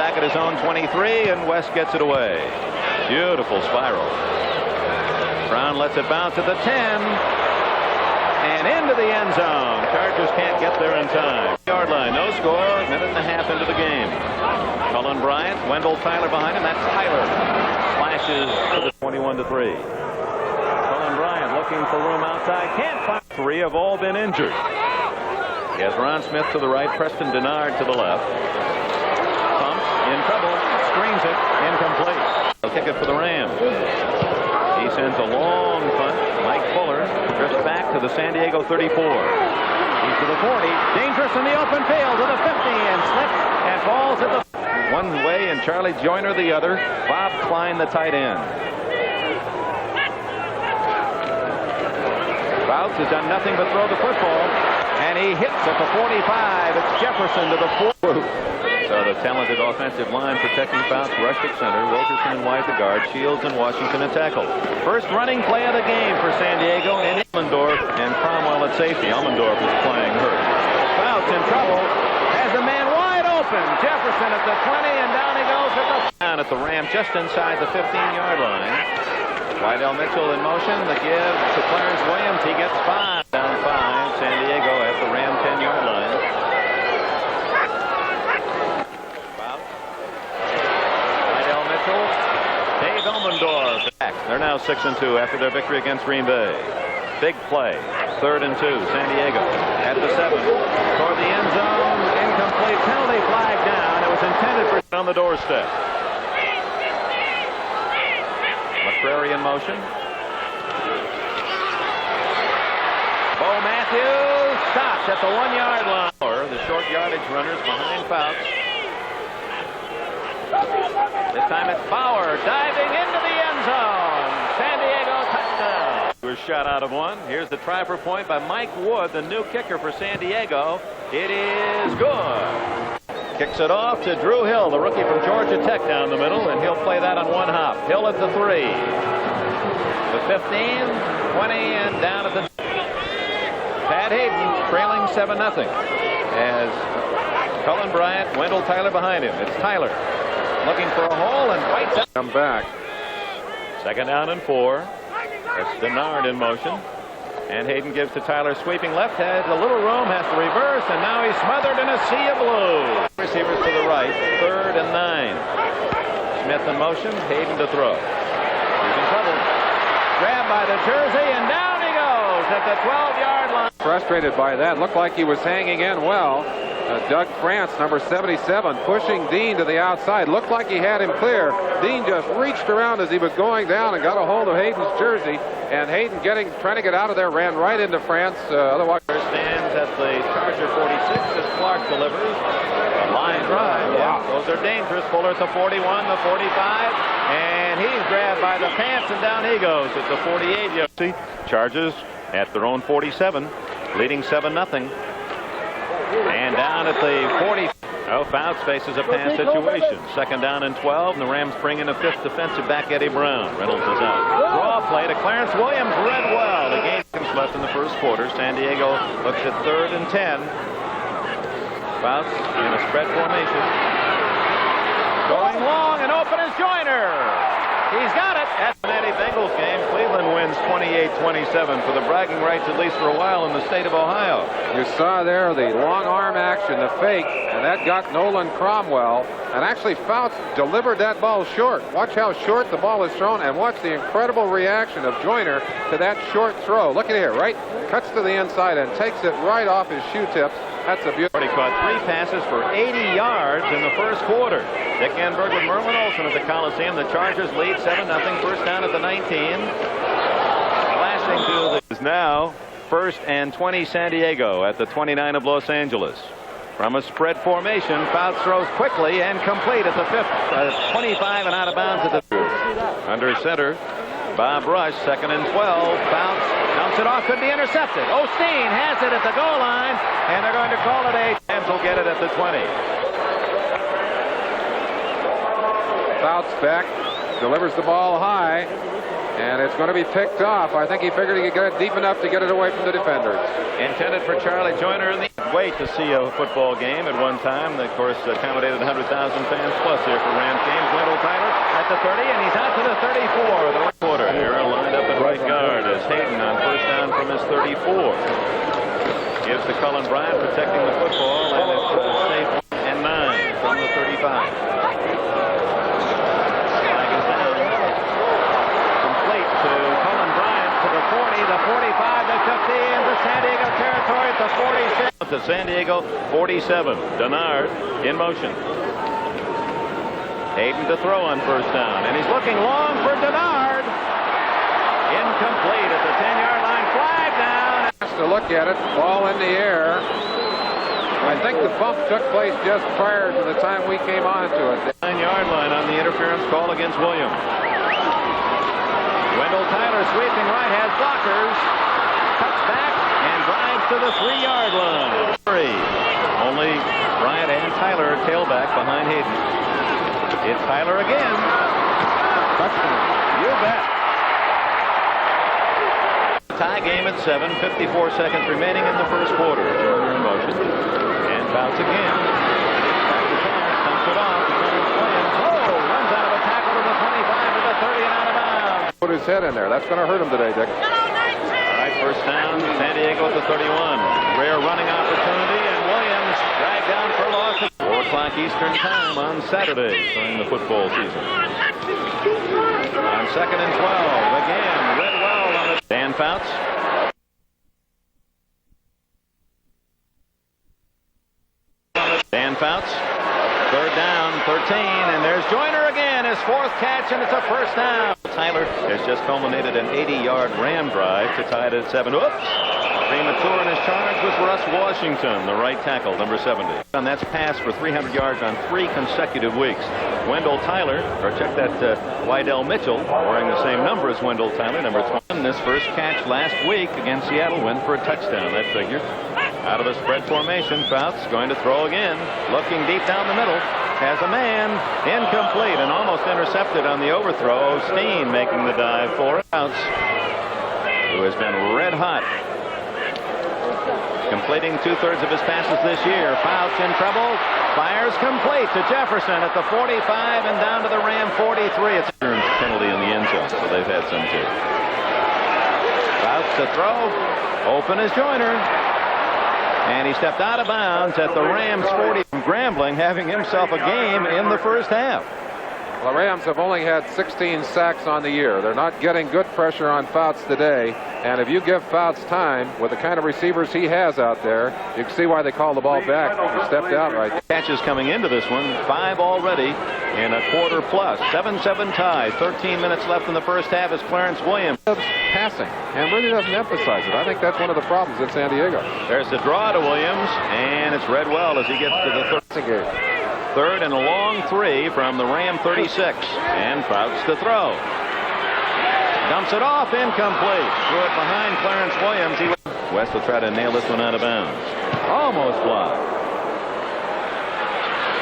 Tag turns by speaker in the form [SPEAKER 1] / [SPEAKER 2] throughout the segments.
[SPEAKER 1] back at his own 23, and West gets it away. Beautiful spiral. Brown lets it bounce at the 10 and into the end zone. Chargers can't get there in time. Yard line, no score, minute and a half into the game. Cullen Bryant, Wendell Tyler behind him. That's Tyler. Flashes to the 21-3. Cullen Bryant looking for room outside. Can't find. 3 have all been injured. He has Ron Smith to the right, Preston Denard to the left. Pumps, in trouble, screens it, incomplete. They'll kick it for the Rams. He sends a long punt. Mike Fuller drifts back to the San Diego 34. He's to the 40. Dangerous in the open field to the 50 and slips and falls at the one way and Charlie Joyner the other. Bob Klein the tight end. Fouts has done nothing but throw the football, and he hits at the 45. It's Jefferson to the 4. So the talented offensive line protecting Fouts, rushed at center, Wilkerson and White the guard, Shields and Washington at tackle. First running play of the game for San Diego, and Elmendorf and Cromwell at safety. Elmendorf is playing hurt. Fouts in trouble, has a man wide open. Jefferson at the 20, and down he goes down at the Ram just inside the 15-yard line. Wydell Mitchell in motion. The give to Clarence Williams. He gets 5. Down 5. San Diego at the Ram 10-yard line. Wydell Mitchell. Dave Elmendorf. They're now 6-2 after their victory against Green Bay. Big play. 3rd and 2. San Diego at the 7. Toward the end zone. Incomplete. Penalty flag down. It was intended for on the doorstep. McCrary in motion. Bo Matthews stopped at the 1-yard line. The short yardage runners behind Fouts. This time it's Bauer diving into the end zone. San Diego touchdown. Was shot out of one. Here's the try for point by Mike Wood, the new kicker for San Diego. It is good. Kicks it off to Drew Hill, the rookie from Georgia Tech down the middle, and he'll play that on one hop. Hill at the 3. The 15, 20, and down at the... Pat Hayden trailing 7-0. As Cullen Bryant, Wendell Tyler behind him. It's Tyler looking for a hole and fights it. Come back. 2nd down and 4. That's Denard in motion. And Hayden gives to Tyler, sweeping left, has a little room, has to reverse, and now he's smothered in a sea of blue. Receivers to the right, 3rd and 9. Smith in motion, Hayden to throw. He's in trouble. Grabbed by the jersey, and down he goes at the 12-yard line.
[SPEAKER 2] Frustrated by that, looked like he was hanging in well. Doug France, number 77, pushing Dean to the outside. Looked like he had him clear. Dean just reached around as he was going down and got a hold of Hayden's jersey. And Hayden trying to get out of there, ran right into France. Otherwise,
[SPEAKER 1] stands at the Charger 46 as Clark delivers. A line drive. Yeah, those are dangerous. Fuller at the 41, the 45, and he's grabbed by the pants, and down he goes at the 48. Chargers at their own 47, leading 7-0. And down at the 40. Oh, Fouts faces a pass situation. 2nd down and 12, and the Rams bring in a 5th defensive back, Eddie Brown. Reynolds is out. Draw play to Clarence Williams. Read well. The game left in the first quarter. San Diego looks at 3rd and 10. Fouts in a spread formation. Going long and open is Joyner. He's got it. At the Cincinnati Bengals game, Cleveland wins 28-27 for the bragging rights, at least for a while, in the state of Ohio.
[SPEAKER 2] You saw there the long arm action, the fake, and that got Nolan Cromwell. And actually, Fouts delivered that ball short. Watch how short the ball is thrown, and watch the incredible reaction of Joyner to that short throw. Look at here, right? Cuts to the inside and takes it right off his shoe tips. That's a beautiful.
[SPEAKER 1] He caught 3 passes for 80 yards in the first quarter. Dick Enberg with Merlin Olsen at the Coliseum. The Chargers lead 7-0. First down at the 19. Flashing to the... Now, 1st and 20 San Diego at the 29 of Los Angeles. From a spread formation, Fouts throws quickly and complete at the 25 and out of bounds at the... Under center, Bob Rush, 2nd and 12. Fouts dumps it off, could be intercepted. Osteen has it at the goal line, and they're going to call it a... Rams will get it at the 20.
[SPEAKER 2] Fouts back delivers the ball high, and it's going to be picked off. I think he figured he could get it deep enough to get it away from the defenders.
[SPEAKER 1] Intended for Charlie Joyner in the wait to see a football game at one time. That, of course, accommodated 100,000 fans plus here for Rams games. Wendell Tyler at the 30, and he's out to the 34. The quarter here lined up at right guard as Hayden on first down from his 34. Gives to Cullen Bryant protecting the football, and it's safe and 9 from the 35. Flag is down. Complete to Cullen Bryant to the 40, the 45, the 50 into San Diego territory at the 46. To San Diego 47. Denard in motion. Hayden to throw on first down, and he's looking long for Denard. Incomplete at the 10-yard line. Flag down.
[SPEAKER 2] To look at it, ball in the air. I think the bump took place just prior to the time we came on to it.
[SPEAKER 1] 9-yard line on the interference call against Williams. Wendell Tyler sweeping right, has blockers, cuts back and drives to the 3-yard line. Only Bryant and Tyler tailback behind Hayden. It's Tyler again. Touchdown. You bet. Tie game at 7, 54 seconds remaining in the first quarter. Joyner in motion. And Fouts again. Back to pass, dumps it off. Runs out of a tackle to the 25 to the 30 and out of bounds.
[SPEAKER 2] Put his head in there. That's going to hurt him today, Dick.
[SPEAKER 1] All right, first down, San Diego at the 31. Rare running opportunity, and Williams dragged down for loss at 4 o'clock Eastern time on Saturday during the football season. On 2nd and 12, again, Redwell on the Dan Fouts. Dan Fouts, 3rd down, 13, and there's Joyner again, his 4th catch, and it's a first down. Tyler has just culminated an 80-yard Ram drive to tie it at 7. Oops! Premature in his charge was Russ Washington, the right tackle, number 70. And that's passed for 300 yards on 3 consecutive weeks. Wendell Tyler, or check that Wydell Mitchell, wearing the same number as Wendell Tyler, number 20. This first catch last week against Seattle went for a touchdown, that figure. Out of a spread formation, Fouts going to throw again. Looking deep down the middle. Has a man. Incomplete and almost intercepted on the overthrow. Steen making the dive for it. Fouts, who has been red hot. Completing 2/3 of his passes this year. Fouts in trouble. Fires complete to Jefferson at the 45 and down to the Ram 43. It's a penalty in the end zone, so they've had some too. Fouts to throw. Open is Joyner. And he stepped out of bounds at the Rams 40. Grambling having himself a game in the first half.
[SPEAKER 2] Well, the Rams have only had 16 sacks on the year. They're not getting good pressure on Fouts today. And if you give Fouts time with the kind of receivers he has out there, you can see why they call the ball back. He stepped out right.
[SPEAKER 1] Catches coming into this one, 5 already in a quarter plus. 7-7 tie. 13 minutes left in the first half as Clarence Williams.
[SPEAKER 2] Passing and really doesn't emphasize it. I think that's one of the problems in San Diego.
[SPEAKER 1] There's the draw to Williams, and it's Redwell as he gets to the third. 3rd and a long 3 from the Ram 36. And Fouts to throw. Dumps it off, incomplete. Threw it behind Clarence Williams. West will try to nail this one out of bounds. Almost blocked.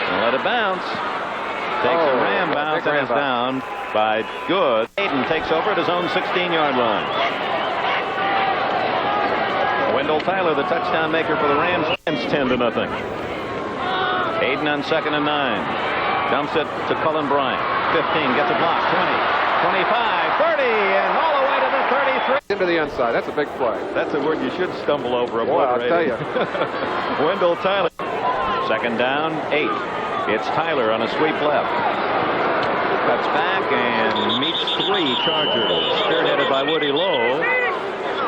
[SPEAKER 1] And let it bounce. Takes a Ram bounce and is down by Good. Hayden takes over at his own 16-yard line. Wendell Tyler, the touchdown maker for the Rams, 10-0. Hayden on 2nd and 9. Dumps it to Cullen Bryant. 15, gets a block. 20, 25, 30, and all the way to the 33.
[SPEAKER 2] Into the inside. That's a big play.
[SPEAKER 1] That's a word you should stumble over.
[SPEAKER 2] Boy, I'll tell you.
[SPEAKER 1] Wendell Tyler. 2nd down, 8. It's Tyler on a sweep left. Cuts back and meets 3 Chargers. Spearheaded by Woody Lowe.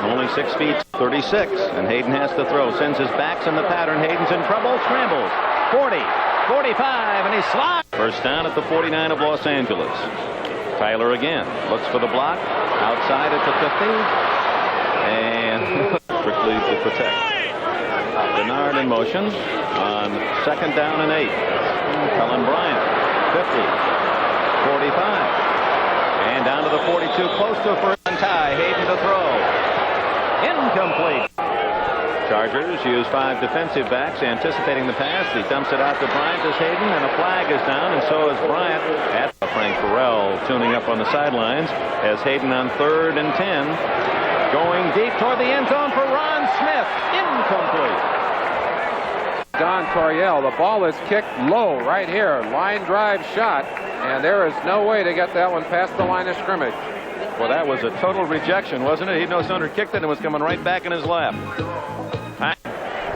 [SPEAKER 1] Only 6 feet, 36. And Hayden has to throw. Sends his backs in the pattern. Hayden's in trouble. Scrambles. 40, 45, and he slides. First down at the 49 of Los Angeles. Tyler again. Looks for the block. Outside at the 50. And quickly to protect. Denard in motion on 2nd down and 8. Cullen Bryant, 50, 45. And down to the 42, close to a first tie. Hayden to throw. Incomplete. Chargers use 5 defensive backs anticipating the pass. He dumps it out to Bryant as Hayden, and a flag is down, and so is Bryant. At Frank Farrell tuning up on the sidelines as Hayden on 3rd and 10. Going deep toward the end zone for Ron Smith. Incomplete.
[SPEAKER 2] Don Coryell. The ball is kicked low right here. Line drive shot, and there is no way to get that one past the line of scrimmage.
[SPEAKER 1] Well, that was a total rejection, wasn't it? He no sooner kicked it and it was coming right back in his lap.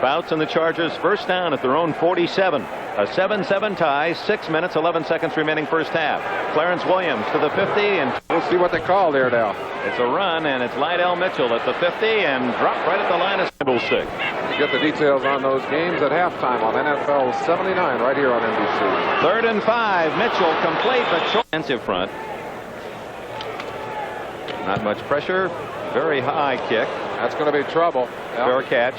[SPEAKER 1] Fouts and the Chargers first down at their own 47. A 7-7 tie, 6 minutes, 11 seconds remaining first half. Clarence Williams to the 50, and
[SPEAKER 2] we'll see what they call there now.
[SPEAKER 1] It's a run, and it's Lydell Mitchell at the 50 and dropped right at the line of stick.
[SPEAKER 2] You get the details on those games at halftime on NFL 79 right here on NBC.
[SPEAKER 1] 3rd and 5. Mitchell complete, but short. Defensive front. Not much pressure. Very high kick.
[SPEAKER 2] That's going to be trouble.
[SPEAKER 1] Fair catch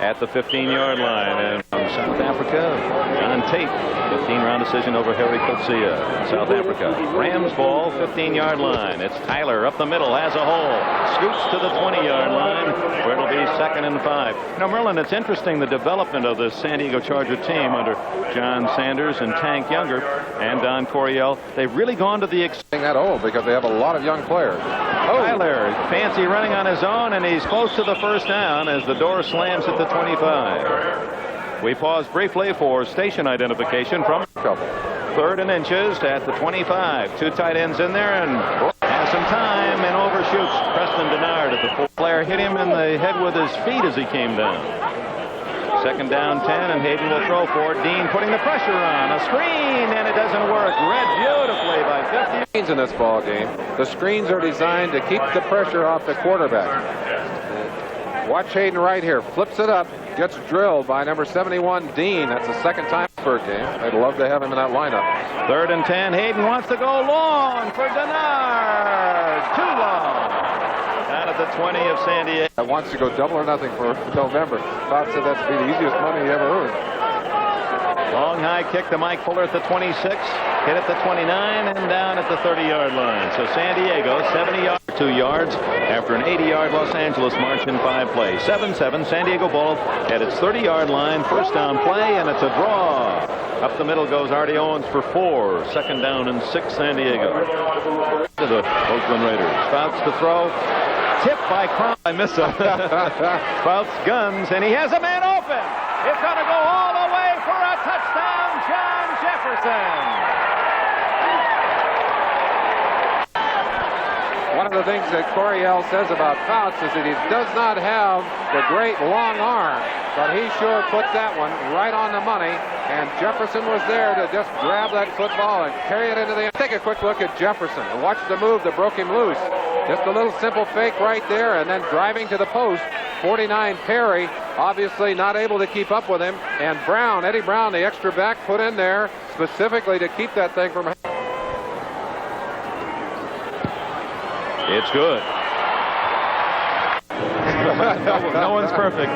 [SPEAKER 1] at the 15-yard line. And from South Africa, John Tate, 15-round decision over Harry Coetzee, South Africa. Rams ball, 15-yard line. It's Tyler up the middle, has a hole. Scoots to the 20-yard line, where it'll be 2nd and 5. You know, Merlin, it's interesting the development of the San Diego Charger team under John Sanders and Tank Younger and Don Coryell. They've really gone to the extent
[SPEAKER 2] that old because they have a lot of young players.
[SPEAKER 1] Tyler, fancy running on his own, and he's close to the first down as the door slams at the 25. We pause briefly for station identification from
[SPEAKER 2] trouble.
[SPEAKER 1] 3rd and inches at the 25. 2 tight ends in there and has some time and overshoots Preston Denard at the 4. Player hit him in the head with his feet as he came down. 2nd down 10, and Hayden will throw for it. Dean putting the pressure on. A screen, and it doesn't work. Read beautifully by 50.
[SPEAKER 2] In this ball game, the screens are designed to keep the pressure off the quarterback. Watch Hayden right here. Flips it up. Gets drilled by number 71, Dean. That's the 2nd time per game. I'd love to have him in that lineup.
[SPEAKER 1] 3rd and 10. Hayden wants to go long for Denard. Too long. Down at the 20 of San Diego.
[SPEAKER 2] That wants to go double or nothing for November. Bob said that'd be the easiest money he ever earned.
[SPEAKER 1] Long high kick to Mike Fuller at the 26. Hit at the 29 and down at the 30-yard line. So San Diego 2 yards after an 80-yard Los Angeles march in 5 plays. 7-7 San Diego ball at its 30-yard line. First down play, and it's a draw. Up the middle goes Artie Owens for 4. 2nd down and 6 San Diego. To the Oakland Raiders. Fouts to throw. Tipped by Crom. I miss him. Fouts guns, and he has a man open. It's going to go all the way for a touchdown, John Jefferson.
[SPEAKER 2] One of the things that Coryell says about Fouts is that he does not have the great long arm, but he sure put that one right on the money, and Jefferson was there to just grab that football and carry it into the end. Take a quick look at Jefferson and watch the move that broke him loose. Just a little simple fake right there, and then driving to the post. 49 Perry, obviously not able to keep up with him, and Brown, Eddie Brown, the extra back, put in there specifically to keep that thing from.
[SPEAKER 1] It's good. No one's perfect.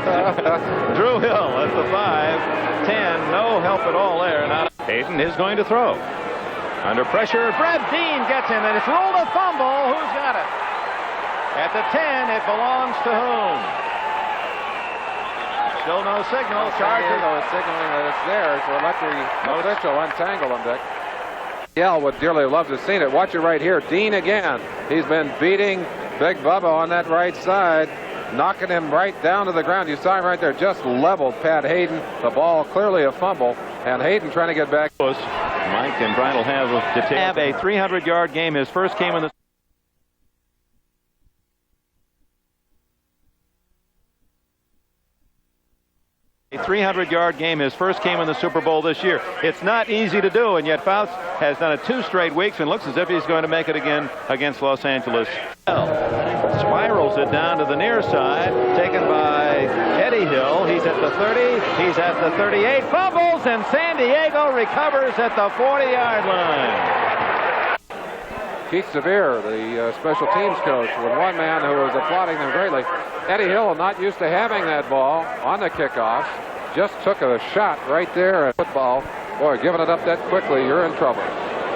[SPEAKER 1] Drew Hill at the 5, 10. No help at all there. Hayden is going to throw. Under pressure, Brad Dean gets him, and it's rolled a fumble. Who's got it? At the 10, it belongs to whom? Still no signal. Chargers
[SPEAKER 2] is signaling that it's theirs. We'll let the official untangle them, Dick. Yell would dearly love to have seen it. Watch it right here. Dean again. He's been beating Big Bubba on that right side, knocking him right down to the ground. You saw him right there, just leveled Pat Hayden. The ball clearly a fumble, and Hayden trying to get back.
[SPEAKER 1] Mike and Brian will have a 300-yard game. His first came in the A 300-yard game. His first came in the Super Bowl this year. It's not easy to do, and yet Fouts has done it 2 straight weeks and looks as if he's going to make it again against Los Angeles. Spirals it down to the near side, taken by Eddie Hill. He's at the 30. He's at the 38. Fumbles, and San Diego recovers at the 40-yard line.
[SPEAKER 2] Keith Sevier, the special teams coach, with one man who was applauding them greatly. Eddie Hill, not used to having that ball on the kickoff, just took a shot right there at football. Boy, giving it up that quickly, you're in trouble.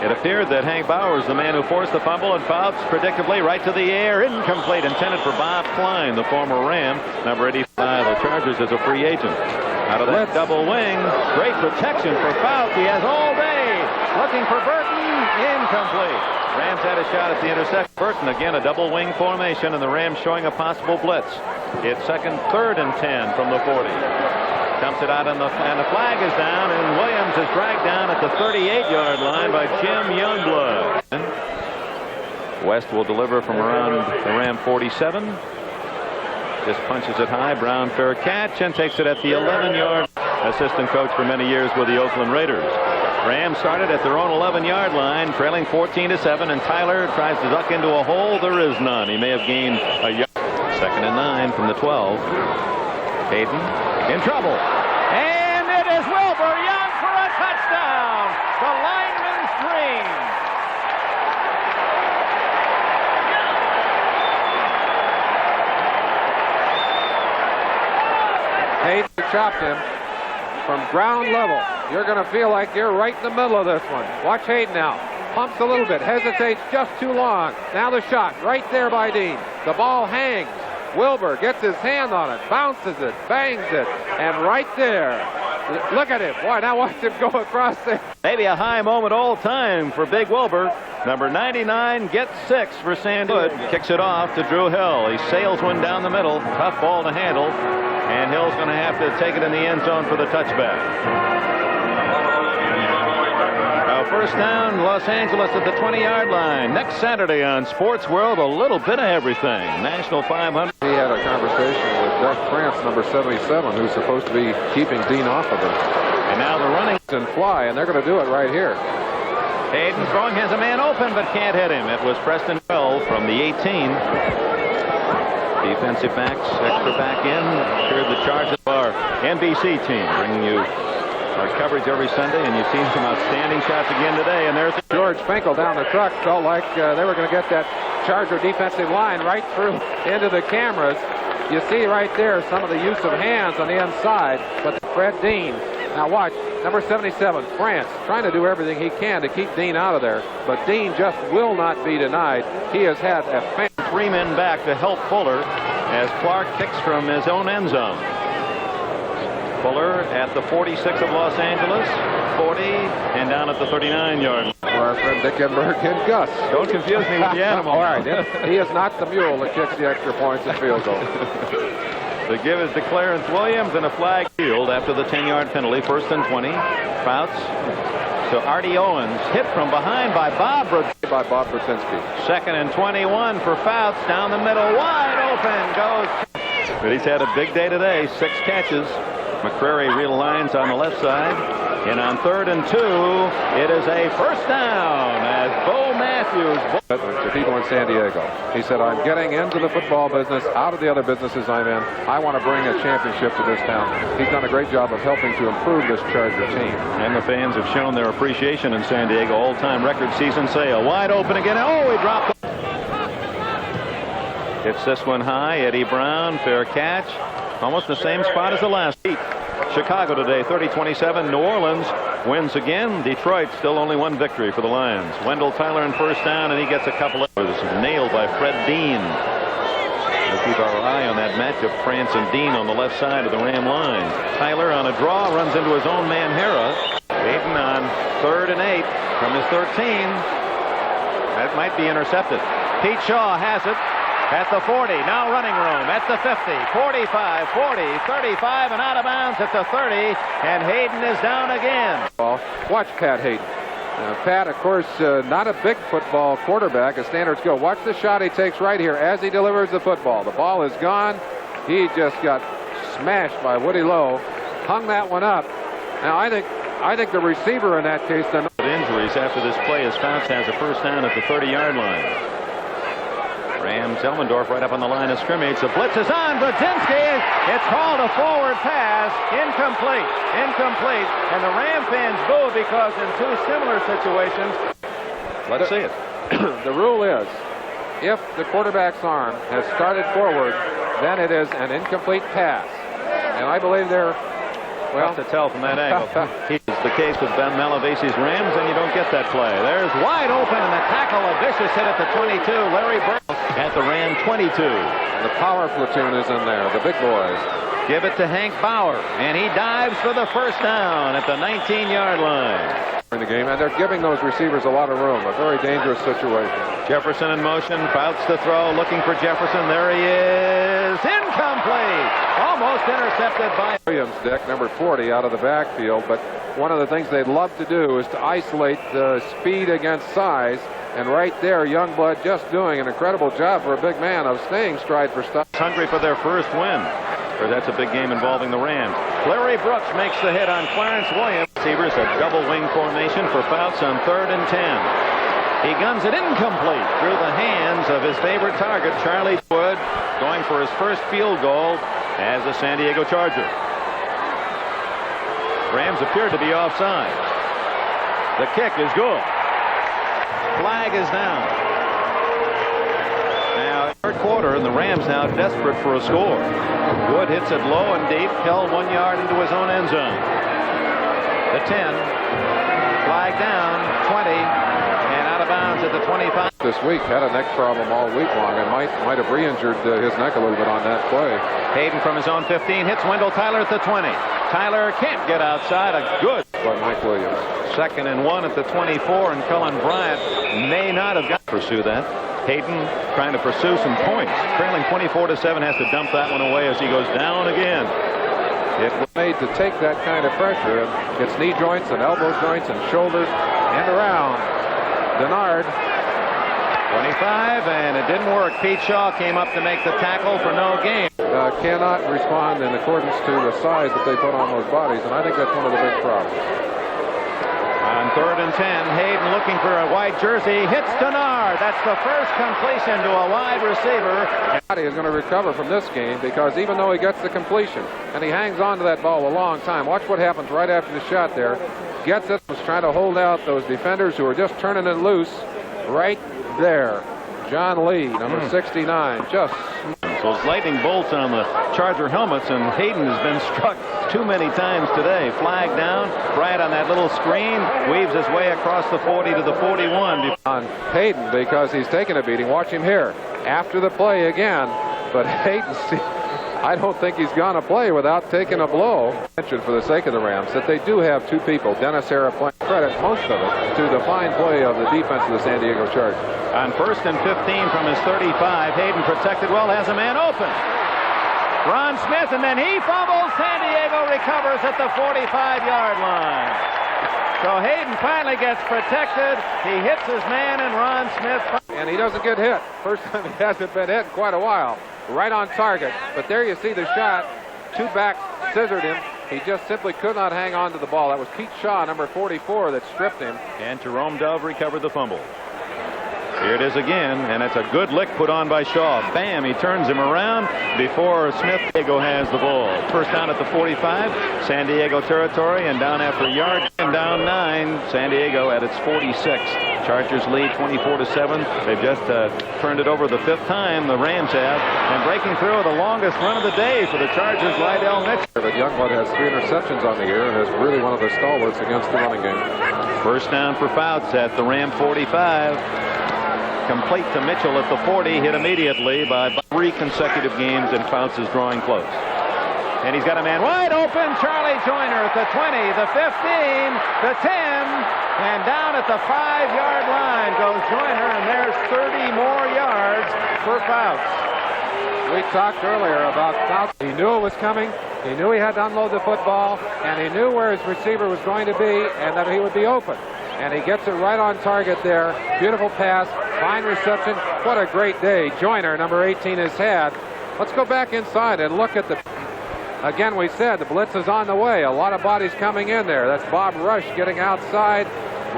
[SPEAKER 1] It appeared that Hank Bowers, the man who forced the fumble, and Fouts predictably right to the air. Incomplete, intended for Bob Klein, the former Ram, number 85 of Chargers as a free agent. Out of that double wing, great protection for Fouts. He has all day. Looking for Burton, incomplete. Rams had a shot at the interception. Burton again, a double wing formation, and the Rams showing a possible blitz. It's third and 10 from the 40. Dumps it out and the flag is down, and Williams is dragged down at the 38-yard line by Jim Youngblood. West will deliver from around the Ram 47. Just punches it high. Brown fair catch and takes it at the 11-yard. Assistant coach for many years with the Oakland Raiders. Rams started at their own 11-yard line, trailing 14-7, and Tyler tries to duck into a hole. There is none. He may have gained a yard. 2nd and 9 from the 12. Hayden in trouble. And it is Wilbur Young for a touchdown. The lineman's dream.
[SPEAKER 2] Hayden chopped him from ground level. You're going to feel like you're right in the middle of this one. Watch Hayden now. Pumps a little bit, hesitates just too long. Now the shot right there by Dean. The ball hangs. Wilbur gets his hand on it, bounces it, bangs it, and right there. Look at him. Boy, now watch him go across there.
[SPEAKER 1] Maybe a high moment all time for Big Wilbur. Number 99 gets 6 for Sandy. Hood. Kicks it off to Drew Hill. He sails one down the middle. Tough ball to handle. And Hill's going to have to take it in the end zone for the touchback. First down, Los Angeles at the 20-yard line. Next Saturday on Sports World, a little bit of everything. National 500.
[SPEAKER 2] He had a conversation with Doug France, number 77, who's supposed to be keeping Dean off of him.
[SPEAKER 1] And now the running
[SPEAKER 2] and fly, and they're going to do it right here.
[SPEAKER 1] Hayden throwing, has a man open, but can't hit him. It was Preston Bell from the 18. Defensive backs, extra back in. Here the Chargers, our NBC team, bringing you our coverage every Sunday, and you've seen some outstanding shots again today. And there's
[SPEAKER 2] George Finkel down the truck. Felt like they were going to get that Charger defensive line right through into the cameras. You see right there some of the use of hands on the inside, but Fred Dean. Now watch, number 77, France, trying to do everything he can to keep Dean out of there, but Dean just will not be denied. He has had a
[SPEAKER 1] 3 men back to help Fuller as Clark kicks from his own end zone. Fuller at the 46 of Los Angeles, 40, and down at the 39-yard line.
[SPEAKER 2] Our friend Dickenberg and Gus.
[SPEAKER 1] Don't confuse me with the animal.
[SPEAKER 2] All right, he is not the mule that kicks the extra points and field goal.
[SPEAKER 1] The give is to Clarence Williams and a flag field after the 10-yard penalty. 1st and 20. Fouts. So Artie Owens hit from behind by Bob
[SPEAKER 2] Brzezinski.
[SPEAKER 1] 2nd and 21 for Fouts. Down the middle, wide open goes. But he's had a big day today. 6 catches. McCrary realigns on the left side. And on 3rd and 2, it is a first down as Bo Matthews.
[SPEAKER 2] To people in San Diego. He said, I'm getting into the football business, out of the other businesses I'm in. I want to bring a championship to this town. He's done a great job of helping to improve this Charger team.
[SPEAKER 1] And the fans have shown their appreciation in San Diego. All-time record season sale. Wide open again. Oh, he dropped it. Hits this one high. Eddie Brown, fair catch. Almost the same spot as the last heat. Chicago today, 30-27. New Orleans wins again. Detroit still only one victory for the Lions. Wendell Tyler in first down, and he gets a couple of others. Nailed by Fred Dean. We'll keep our eye on that matchup. France and Dean on the left side of the Ram line. Tyler on a draw runs into his own man Hera. Hayden on 3rd and 8 from his 13. That might be intercepted. Pete Shaw has it. At the 40, now running room at the 50, 45, 40, 35, and out of bounds at the 30, and Hayden is down again.
[SPEAKER 2] Watch Pat Hayden. Pat, of course, not a big football quarterback as standards go. Watch the shot he takes right here as he delivers the football. The ball is gone. He just got smashed by Woody Lowe. Hung that one up. Now, I think the receiver in that case...
[SPEAKER 1] Injuries after this play as Fouts has a first down at the 30-yard line. Rams, Elmendorf right up on the line of scrimmage. The blitz is on. Brzezinski. It's called a forward pass. Incomplete. Incomplete. And the Ram fans boo because in 2 similar situations. Let's see it.
[SPEAKER 2] The rule is, if the quarterback's arm has started forward, then it is an incomplete pass. And I believe they're... Well,
[SPEAKER 1] to tell from that angle. It's the case with Ben Malavasi's Rams, and you don't get that play. There's wide open, and the tackle, a vicious hit at the 22. Larry Burrow at the Ram 22.
[SPEAKER 2] And the power platoon is in there, the big boys.
[SPEAKER 1] give it to Hank Bauer, and he dives for the first down at the 19-yard line.
[SPEAKER 2] In the game, and they're giving those receivers a lot of room. A very dangerous situation.
[SPEAKER 1] Jefferson in motion, Fouts to throw, looking for Jefferson. There he is. Incomplete. Almost intercepted by
[SPEAKER 2] Williams, Dick, number 40, out of the backfield. But one of the things they'd love to do is to isolate speed against size. And right there, Youngblood just doing an incredible job for a big man of staying stride for stuff.
[SPEAKER 1] Hungry for their first win. Or that's a big game involving the Rams. Larry Brooks makes the hit on Clarence Williams. Receivers a double wing formation for Fouts on 3rd and 10. He guns it incomplete through the hands of his favorite target, Charlie Wood, going for his first field goal as a San Diego Charger. Rams appeared to be offside. The kick is good. Flag is down. Now, third quarter, and the Rams now desperate for a score. Wood hits it low and deep, held 1 yard into his own end zone. The 10, flag down, 20, and out of bounds at the 25.
[SPEAKER 2] This week had a neck problem all week long and might have re-injured his neck a little bit on that play.
[SPEAKER 1] Hayden from his own 15 hits Wendell Tyler at the 20. Tyler can't get outside. A good
[SPEAKER 2] By Mike Williams.
[SPEAKER 1] 2nd and 1 at the 24, and Cullen Bryant may not have got to pursue that. Hayden trying to pursue some points. Trailing 24-7, has to dump that one away as he goes down again.
[SPEAKER 2] It was made to take that kind of pressure. It's knee joints and elbow joints and shoulders and around. Denard.
[SPEAKER 1] 25, and it didn't work. Pete Shaw came up to make the tackle for no gain.
[SPEAKER 2] Cannot respond in accordance to the size that they put on those bodies, and I think that's one of the big problems.
[SPEAKER 1] On 3rd and 10, Hayden looking for a white jersey, hits Denard. That's the first completion to a wide receiver.
[SPEAKER 2] He is going to recover from this game because even though he gets the completion and he hangs on to that ball a long time, watch what happens right after the shot there. Gets it, was trying to hold out those defenders who are just turning it loose right there. John Lee, number 69, just
[SPEAKER 1] those lightning bolts on the Charger helmets, and Hayden has been struck too many times today. Flag down, Bryant on that little screen, weaves his way across the 40 to the 41.
[SPEAKER 2] On Hayden because he's taking a beating. Watch him here after the play again, but Hayden, I don't think he's going to play without taking a blow. Mentioned for the sake of the Rams that they do have two people, Dennis Serra playing credit most of it to the fine play of the defense of the San Diego Chargers.
[SPEAKER 1] On 1st and 15 from his 35, Hayden protected well, has a man open. Ron Smith, and then he fumbles. San Diego recovers at the 45-yard line. So Hayden finally gets protected. He hits his man, and Ron Smith.
[SPEAKER 2] And he doesn't get hit. First time he hasn't been hit in quite a while. Right on target. But there you see the shot. Two backs scissored him. He just simply could not hang on to the ball. That was Pete Shaw, number 44, that stripped him.
[SPEAKER 1] And Jerome Dove recovered the fumble. Here it is again, and it's a good lick put on by Shaw. Bam, he turns him around before Smith Diego has the ball. First down at the 45, San Diego territory, and down after a yard, and down 9, San Diego at its 46th. Chargers lead 24-7. They've just turned it over the 5th time, the Rams have, and breaking through the longest run of the day for the Chargers, Lydell Mitchell.
[SPEAKER 2] But Youngblood has 3 interceptions on the year and is really one of the stalwarts against the running game.
[SPEAKER 1] First down for Fouts at the Ram 45. Complete to Mitchell at the 40, hit immediately by 3 consecutive games, and Fouts is drawing close. And he's got a man wide open, Charlie Joyner at the 20, the 15, the 10, and down at the 5-yard line goes Joyner, and there's 30 more yards for Fouts.
[SPEAKER 2] We talked earlier about Fouts. He knew it was coming. He knew he had to unload the football, and he knew where his receiver was going to be and that he would be open. And he gets it right on target there. Beautiful pass, fine reception. What a great day Joyner, number 18, has had. Let's go back inside and look at the... Again, we said the blitz is on the way. A lot of bodies coming in there. That's Bob Rush getting outside.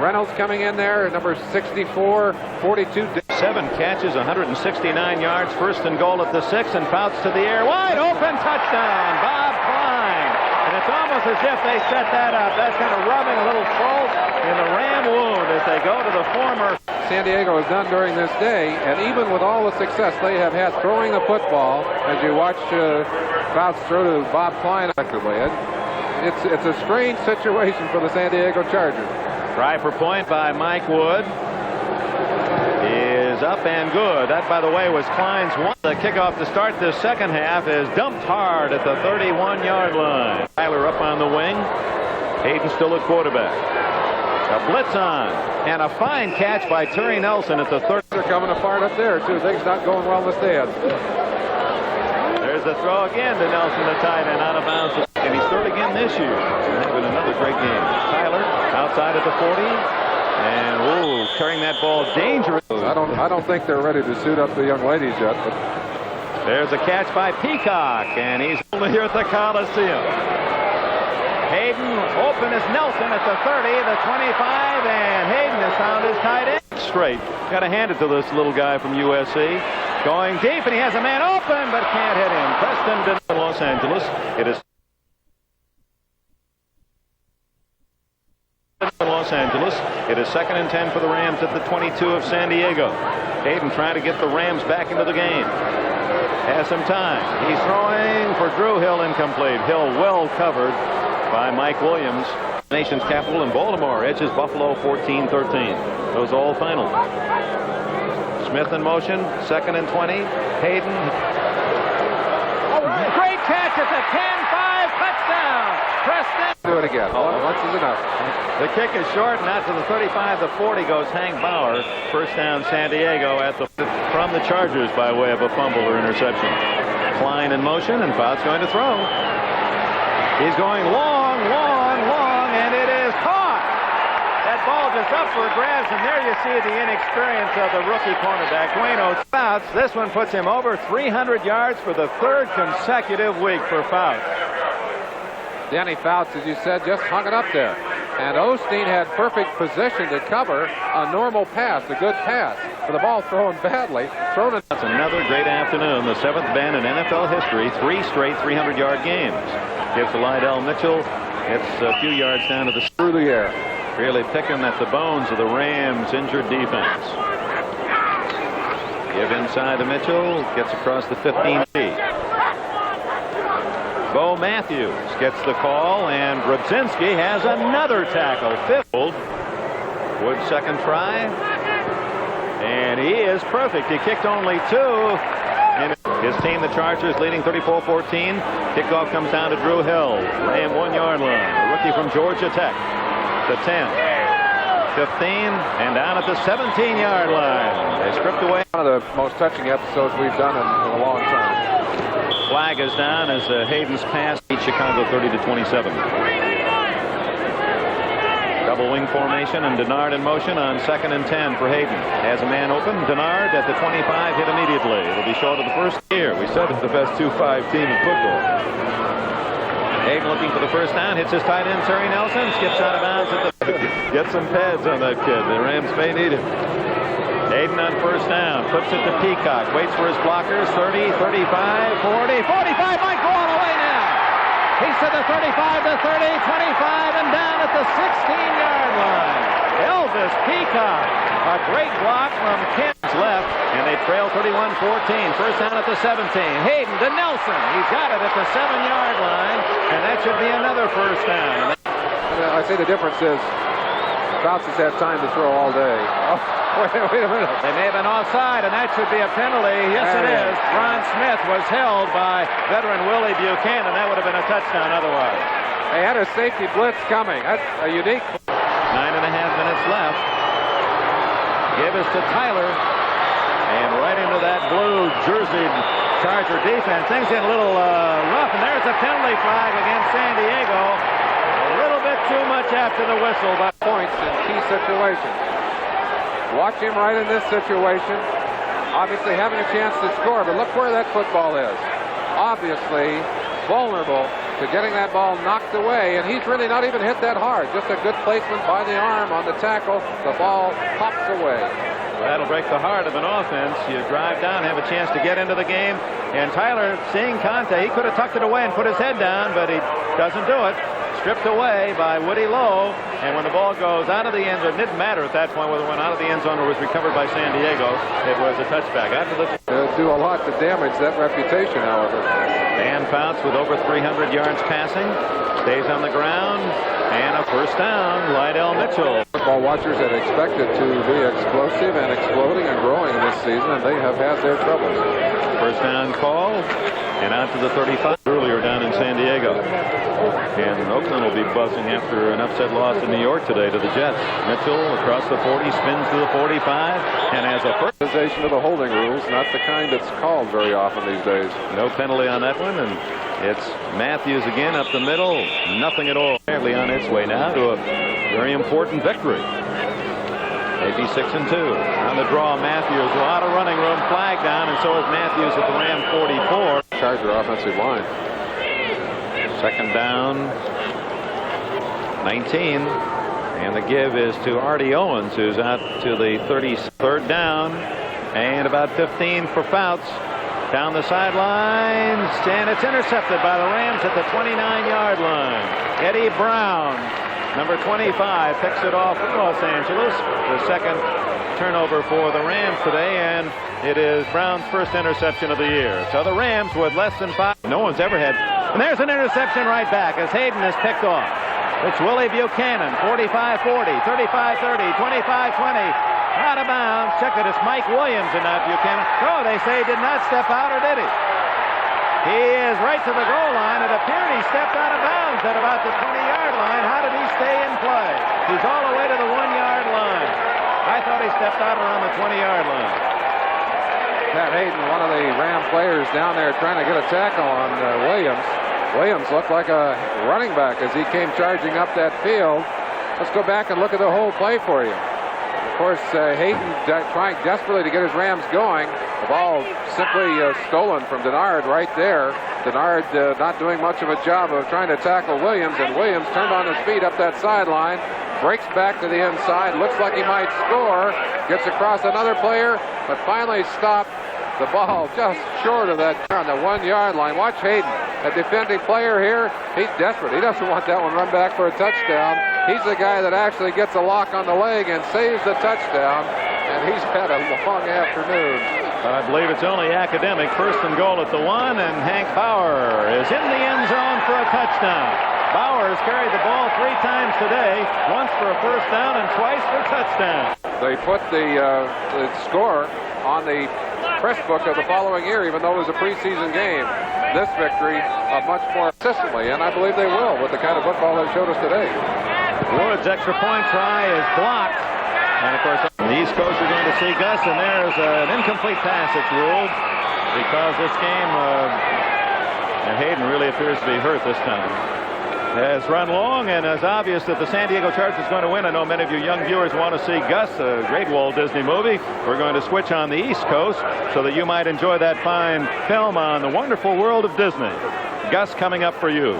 [SPEAKER 2] Reynolds coming in there, number 64, 42.
[SPEAKER 1] 7 catches, 169 yards, first and goal at the 6, and Fouts to the air. Wide open, touchdown, Bob Klein. And it's almost as if they set that up. That's kind of rubbing a little salt in the Ram wound as they go to the former.
[SPEAKER 2] San Diego has done during this day, and even with all the success they have had throwing the football, as you watch Fouts throw to Bob Klein effectively, it's a strange situation for the San Diego Chargers.
[SPEAKER 1] Try for point by Mike Wood is is up and good. That, by the way, was Klein's one. The kickoff to start this second half is dumped hard at the 31-yard line. Tyler up on the wing. Hayden still at quarterback. A blitz on, and a fine catch by Terry Nelson at the 30.
[SPEAKER 2] They're coming apart up there, too. Things not going well in the stand.
[SPEAKER 1] There's a throw again to Nelson, the tight end, out of bounds. And he's third again this year. Having another great game. Tyler outside at the 40. And, ooh, carrying that ball dangerous.
[SPEAKER 2] I don't think they're ready to suit up the young ladies yet. But
[SPEAKER 1] there's a catch by Peacock, and he's only here at the Coliseum. Hayden open as Nelson at the 30, the 25, and Hayden has found his tight end. Straight. Got to hand it to this little guy from USC. Going deep, and he has a man open, but can't hit him. Preston to Los Angeles. It is Los Angeles. It is 2nd and 10 for the Rams at the 22 of San Diego. Hayden trying to get the Rams back into the game. Has some time. He's throwing for Drew Hill, incomplete. Hill well covered by Mike Williams. Nation's capital in Baltimore edges Buffalo 14-13. Those all final. Smith in motion. 2nd and 20. Hayden. Great catch at the 10-5 touchdown. Preston.
[SPEAKER 2] do it again. Once is enough.
[SPEAKER 1] The kick is short, and out to the 35. The 40 goes Hank Bauer. First down San Diego from the Chargers by way of a fumble or interception. Klein in motion, and Fouts going to throw. He's going long, and it is caught. That ball just up for grabs, and there you see the inexperience of the rookie cornerback, Dwayne Fouts. This one puts him over 300 yards for the third consecutive week for Fouts.
[SPEAKER 2] Danny Fouts, as you said, just hung it up there. And Osteen had perfect position to cover a normal pass, a good pass. But the ball thrown badly.
[SPEAKER 1] That's another great afternoon. The seventh band in NFL history. 3 straight 300-yard games. Gives to Lydell Mitchell. It's a few yards down to the
[SPEAKER 2] through the air.
[SPEAKER 1] Really picking at the bones of the Rams' injured defense. Give inside to Mitchell. Gets across the 15-feet. Bo Matthews gets the call, and Brodzinski has another tackle. Wood second try, and he is perfect. He kicked only 2. And his team, the Chargers, leading 34-14. Kickoff comes down to Drew Hill. Ram 1-yard line. A rookie from Georgia Tech. The 10, 15, and down at the 17-yard line. They stripped away.
[SPEAKER 2] One of the most touching episodes we've done in a long time.
[SPEAKER 1] Flag is down as Hayden's pass beat Chicago 30-27. Double wing formation, and Denard in motion on 2nd and 10 for Hayden. Has a man open. Denard at the 25 hit immediately. It'll be short of the first year. We said it's the best 2-5 team in football. Hayden looking for the first down. Hits his tight end, Terry Nelson. Skips out of bounds at the... Get some pads on that kid. The Rams may need it. Hayden on first down. Flips it to Peacock. Waits for his blockers. 30, 35, 40, 45. Might go all the way now. He's to the 35, the 30, 25, and down at the 16-yard line. Elvis Peacock. A great block from Ken's left, and they trail 31-14. First down at the 17. Hayden to Nelson. He's got it at the 7-yard line, and that should be another first down.
[SPEAKER 2] I say the difference is Fouts has had time to throw all day. Oh, wait a minute.
[SPEAKER 1] They may have been offside, and that should be a penalty. Yes, it is. Ron Smith was held by veteran Willie Buchanan. That would have been a touchdown otherwise.
[SPEAKER 2] They had a safety blitz coming. That's a unique.
[SPEAKER 1] 9.5 minutes left. Give us to Tyler. And right into that blue jersey Charger defense. Things get a little rough, and there's a penalty flag against San Diego. A little bit too much after the whistle, but
[SPEAKER 2] points in key situations. Watch him right in this situation. Obviously having a chance to score, but look where that football is. Obviously vulnerable to getting that ball knocked away, and he's really not even hit that hard. Just a good placement by the arm on the tackle. The ball pops away.
[SPEAKER 1] That'll break the heart of an offense. You drive down, have a chance to get into the game, and Tyler, seeing Conte, he could have tucked it away and put his head down, but he doesn't do it. Stripped away by Woody Lowe, and when the ball goes out of the end zone, it didn't matter at that point whether it went out of the end zone or was recovered by San Diego. It was a touchback. After the
[SPEAKER 2] do a lot to damage that reputation, however.
[SPEAKER 1] Dan Fouts with over 300 yards passing, stays on the ground, And a first down, Lydell Mitchell.
[SPEAKER 2] Football watchers had expected to be explosive and exploding and growing this season, and they have had their troubles.
[SPEAKER 1] First down call, and out to the 35 earlier down in San Diego. And Oakland will be buzzing after an upset loss in New York today to the Jets. Mitchell across the 40, spins to the 45, and has a first.
[SPEAKER 2] Of the holding rules, not the kind that's called very often these days.
[SPEAKER 1] No penalty on that one, and it's Matthews again up the middle. Nothing at all. Apparently on its way now to a very important victory. Maybe 6-2. On the draw, Matthews. A lot of running room. Flag down, and so is Matthews at the Ram 44.
[SPEAKER 2] Charger offensive line.
[SPEAKER 1] Second down, 19. And the give is to Artie Owens, who's out to the 33rd down. And about 15 for Fouts. Down the sidelines, and it's intercepted by the Rams at the 29-yard line. Eddie Brown, number 25, picks it off from Los Angeles. The second turnover for the Rams today, and it is Brown's first interception of the year. So the Rams with less than 5. No one's ever had. And there's an interception right back as Hayden is picked off. It's Willie Buchanan, 45-40, 35-30, 25-20. Out of bounds. Check it. It's Mike Williams and not Buchanan. Oh, they say he did not step out, or did he? He is right to the goal line. It appeared he stepped out of bounds at about the 20-yard line. How did he stay in play? He's all the way to the 1-yard line. I thought he stepped out around the 20-yard line.
[SPEAKER 2] Pat Hayden, one of the Ram players down there trying to get a tackle on Williams. Williams looked like a running back as he came charging up that field. Let's go back and look at the whole play for you. Of course, Hayden trying desperately to get his Rams going. The ball simply stolen from Denard right there. Denard not doing much of a job of trying to tackle Williams, and Williams turned on his feet up that sideline, breaks back to the inside, looks like he might score, gets across another player, but finally stopped. The ball just short of that on the 1-yard line. Watch Hayden, a defending player here. He's desperate. He doesn't want that one run back for a touchdown. He's the guy that actually gets a lock on the leg and saves the touchdown. And he's had a long afternoon.
[SPEAKER 1] I believe it's only academic. First and goal at the 1, and Hank Bauer is in the end zone for a touchdown. Bauer has carried the ball 3 times today, once for a first down and twice for touchdown.
[SPEAKER 2] They put the score on the press book of the following year, even though it was a preseason game. This victory much more consistently, and I believe they will with the kind of football they showed us today.
[SPEAKER 1] Woods' extra point try is blocked. And of course, the East Coast are going to see Gus, and there's an incomplete pass that's ruled because this game, and Hayden really appears to be hurt this time, has run long, and it's obvious that the San Diego Chargers is going to win. I know many of you young viewers want to see Gus, a great Walt Disney movie. We're going to switch on the East Coast so that you might enjoy that fine film on the wonderful world of Disney. Gus coming up for you.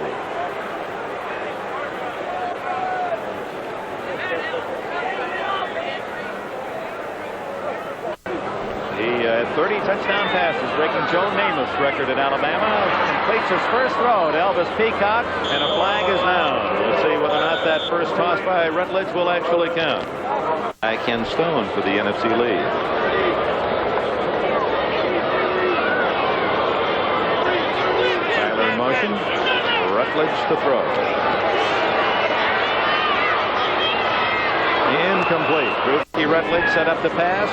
[SPEAKER 1] He had 30 touchdown passes, breaking Joe Namath's record at Alabama. Completes his first throw to Elvis Peacock, and a flag is down. We'll see whether or not that first toss by Rutledge will actually count. By Ken Stone for the NFC lead. Tyler in motion. Rutledge to throw. Incomplete. Rudy Rutledge set up the pass.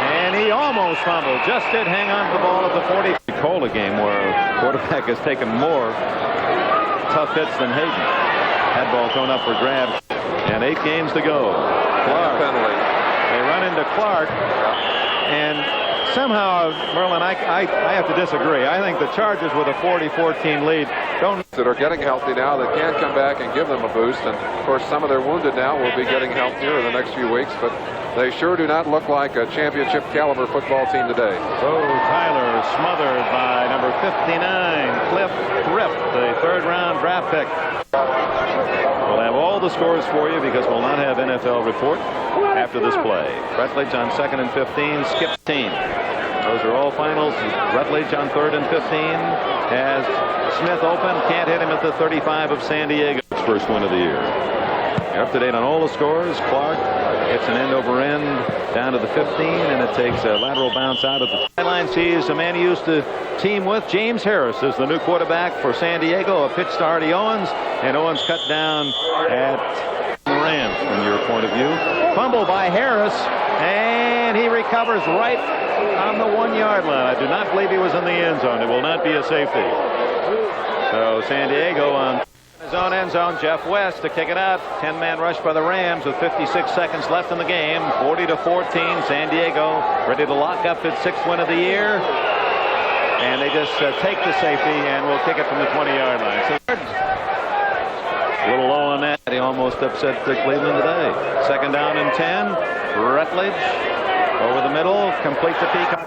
[SPEAKER 1] And he almost fumbled. Just did hang on to the ball at the 40. Cola game where a quarterback has taken more tough hits than Hayden. That ball thrown up for grabs. And 8 games to go. Clark. They run into Clark. And somehow, Merlin, I have to disagree. I think the Chargers with a 40-14 lead don't.
[SPEAKER 2] That are getting healthy now that can come back and give them a boost. And of course, some of their wounded now will be getting healthier in the next few weeks. But they sure do not look like a championship caliber football team today.
[SPEAKER 1] Oh, Tyler smothered by number 59, Cliff Thrift, the 3rd round draft pick. We'll have all the scores for you because we'll not have NFL report after this play. Rutledge on 2nd and 15, Skip 15. Those are all finals. Rutledge on 3rd and 15 has Smith open. Can't hit him at the 35 of San Diego. First win of the year. You're up to date on all the scores. Clark It's an end over end down to the 15, and it takes a lateral bounce out of the sideline. Sees a man he used to team with. James Harris is the new quarterback for San Diego. A pitch to Artie Owens, and Owens cut down at the Rams from your point of view. Fumble by Harris, and he recovers right on the 1-yard line. I do not believe he was in the end zone. It will not be a safety. So San Diego on his own end zone. Jeff West to kick it out. 10-man rush by the Rams with 56 seconds left in the game. 40-14. San Diego ready to lock up its 6th win of the year. And they just take the safety and will kick it from the 20-yard line. So a little low on that. He almost upset Cleveland today. 2nd down and 10. Rutledge over the middle. Complete to Peacock.